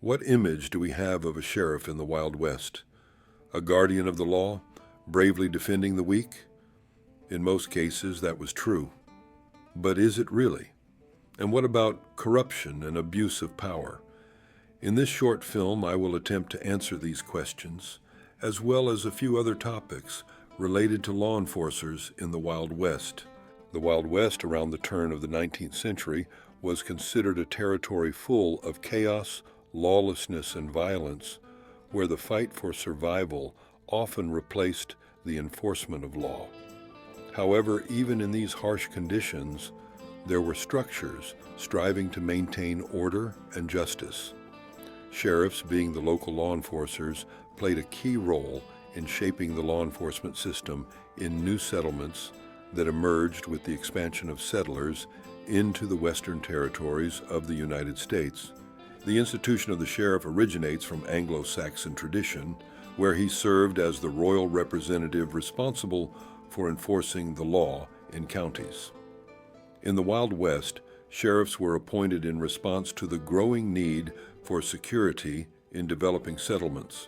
What image do we have of a sheriff in the Wild West? A guardian of the law, bravely defending the weak? In most cases, that was true. But is it really? And what about corruption and abuse of power? In this short film, I will attempt to answer these questions, as well as a few other topics related to law enforcers in the Wild West. The Wild West, around the turn of the 19th century, was considered a territory full of chaos, lawlessness, and violence, where the fight for survival often replaced the enforcement of law. However, even in these harsh conditions, there were structures striving to maintain order and justice. Sheriffs, being the local law enforcers, played a key role in shaping the law enforcement system in new settlements that emerged with the expansion of settlers into the western territories of the United States. The institution of the sheriff originates from Anglo-Saxon tradition, where he served as the royal representative responsible for enforcing the law in counties. In the Wild West, sheriffs were appointed in response to the growing need for security in developing settlements.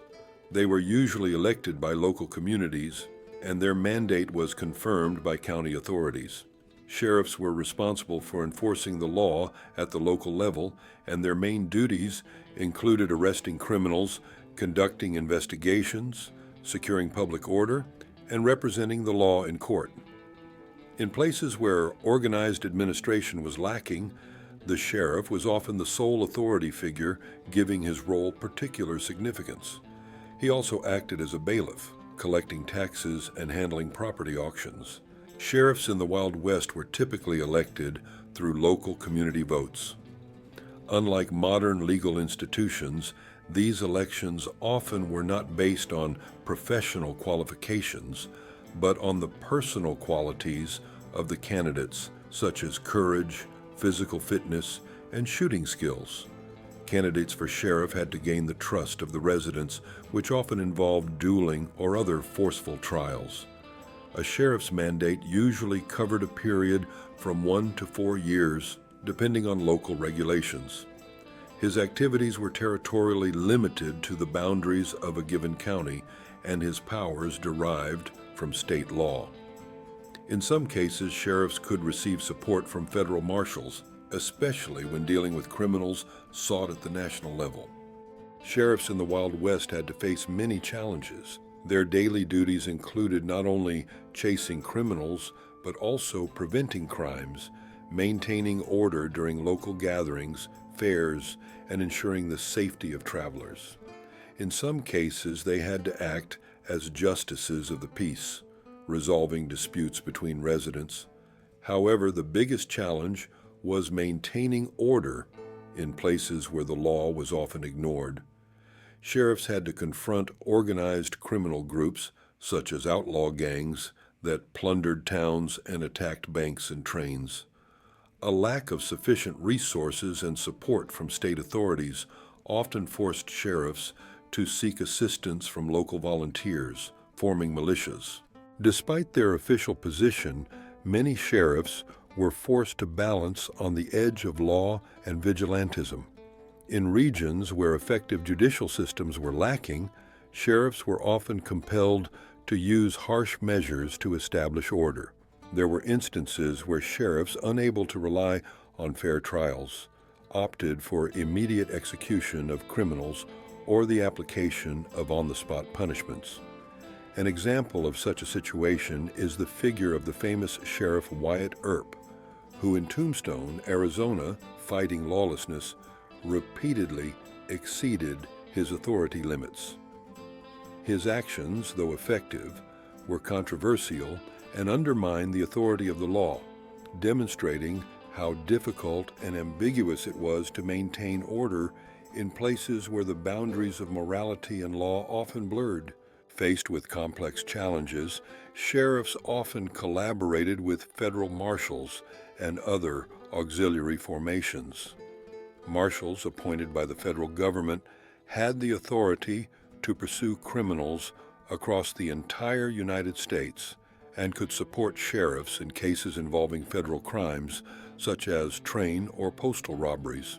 They were usually elected by local communities, and their mandate was confirmed by county authorities. Sheriffs were responsible for enforcing the law at the local level, and their main duties included arresting criminals, conducting investigations, securing public order, and representing the law in court. In places where organized administration was lacking, the sheriff was often the sole authority figure, giving his role particular significance. He also acted as a bailiff, collecting taxes and handling property auctions. Sheriffs in the Wild West were typically elected through local community votes. Unlike modern legal institutions, these elections often were not based on professional qualifications, but on the personal qualities of the candidates, such as courage, physical fitness, and shooting skills. Candidates for sheriff had to gain the trust of the residents, which often involved dueling or other forceful trials. A sheriff's mandate usually covered a period from 1 to 4 years, depending on local regulations. His activities were territorially limited to the boundaries of a given county, and his powers derived from state law. In some cases, sheriffs could receive support from federal marshals, especially when dealing with criminals sought at the national level. Sheriffs in the Wild West had to face many challenges. Their daily duties included not only chasing criminals, but also preventing crimes, maintaining order during local gatherings, fairs, and ensuring the safety of travelers. In some cases, they had to act as justices of the peace, resolving disputes between residents. However, the biggest challenge was maintaining order in places where the law was often ignored. Sheriffs had to confront organized criminal groups, such as outlaw gangs, that plundered towns and attacked banks and trains. A lack of sufficient resources and support from state authorities often forced sheriffs to seek assistance from local volunteers, forming militias. Despite their official position, many sheriffs were forced to balance on the edge of law and vigilantism. In regions where effective judicial systems were lacking, sheriffs were often compelled to use harsh measures to establish order. There were instances where sheriffs, unable to rely on fair trials, opted for immediate execution of criminals or the application of on-the-spot punishments. An example of such a situation is the figure of the famous Sheriff Wyatt Earp, who in Tombstone, Arizona, fighting lawlessness, repeatedly exceeded his authority limits. His actions, though effective, were controversial and undermined the authority of the law, demonstrating how difficult and ambiguous it was to maintain order in places where the boundaries of morality and law often blurred. Faced with complex challenges, sheriffs often collaborated with federal marshals and other auxiliary formations. Marshals appointed by the federal government had the authority to pursue criminals across the entire United States and could support sheriffs in cases involving federal crimes such as train or postal robberies.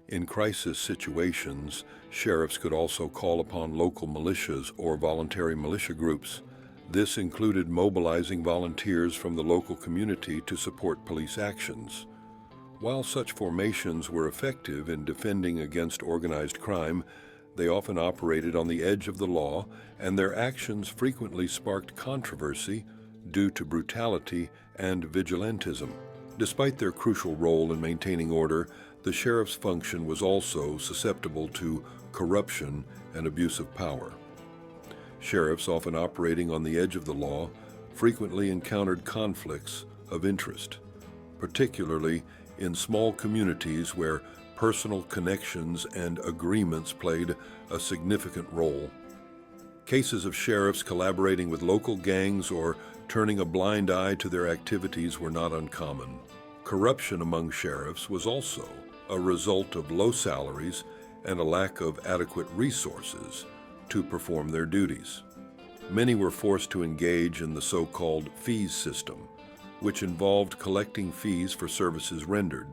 In crisis situations, sheriffs could also call upon local militias or voluntary militia groups. This included mobilizing volunteers from the local community to support police actions. While such formations were effective in defending against organized crime, they often operated on the edge of the law, and their actions frequently sparked controversy due to brutality and vigilantism. Despite their crucial role in maintaining order, the sheriff's function was also susceptible to corruption and abuse of power. Sheriffs, often operating on the edge of the law, frequently encountered conflicts of interest, particularly in small communities where personal connections and agreements played a significant role. Cases of sheriffs collaborating with local gangs or turning a blind eye to their activities were not uncommon. Corruption among sheriffs was also a result of low salaries and a lack of adequate resources to perform their duties. Many were forced to engage in the so-called fees system, which involved collecting fees for services rendered,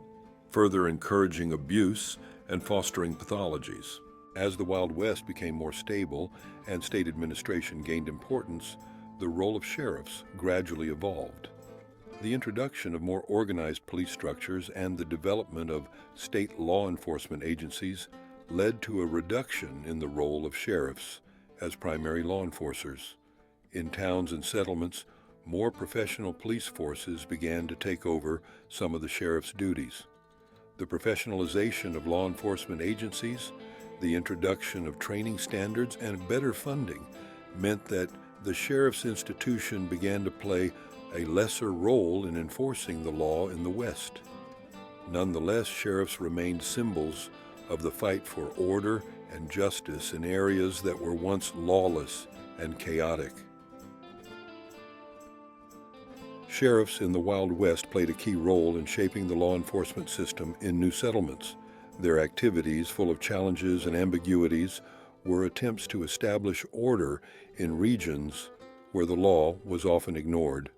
further encouraging abuse and fostering pathologies. As the Wild West became more stable and state administration gained importance, the role of sheriffs gradually evolved. The introduction of more organized police structures and the development of state law enforcement agencies led to a reduction in the role of sheriffs as primary law enforcers. In towns and settlements, more professional police forces began to take over some of the sheriff's duties. The professionalization of law enforcement agencies, the introduction of training standards, and better funding meant that the sheriff's institution began to play a lesser role in enforcing the law in the West. Nonetheless, sheriffs remained symbols of the fight for order and justice in areas that were once lawless and chaotic. Sheriffs in the Wild West played a key role in shaping the law enforcement system in new settlements. Their activities, full of challenges and ambiguities, were attempts to establish order in regions where the law was often ignored.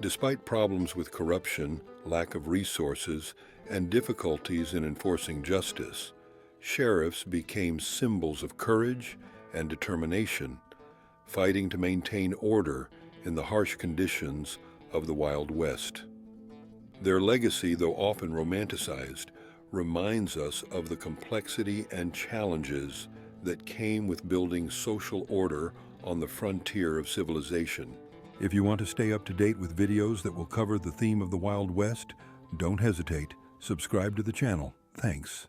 Despite problems with corruption, lack of resources, and difficulties in enforcing justice, sheriffs became symbols of courage and determination, fighting to maintain order in the harsh conditions of the Wild West. Their legacy, though often romanticized, reminds us of the complexity and challenges that came with building social order on the frontier of civilization. If you want to stay up to date with videos that will cover the theme of the Wild West, don't hesitate. Subscribe to the channel. Thanks.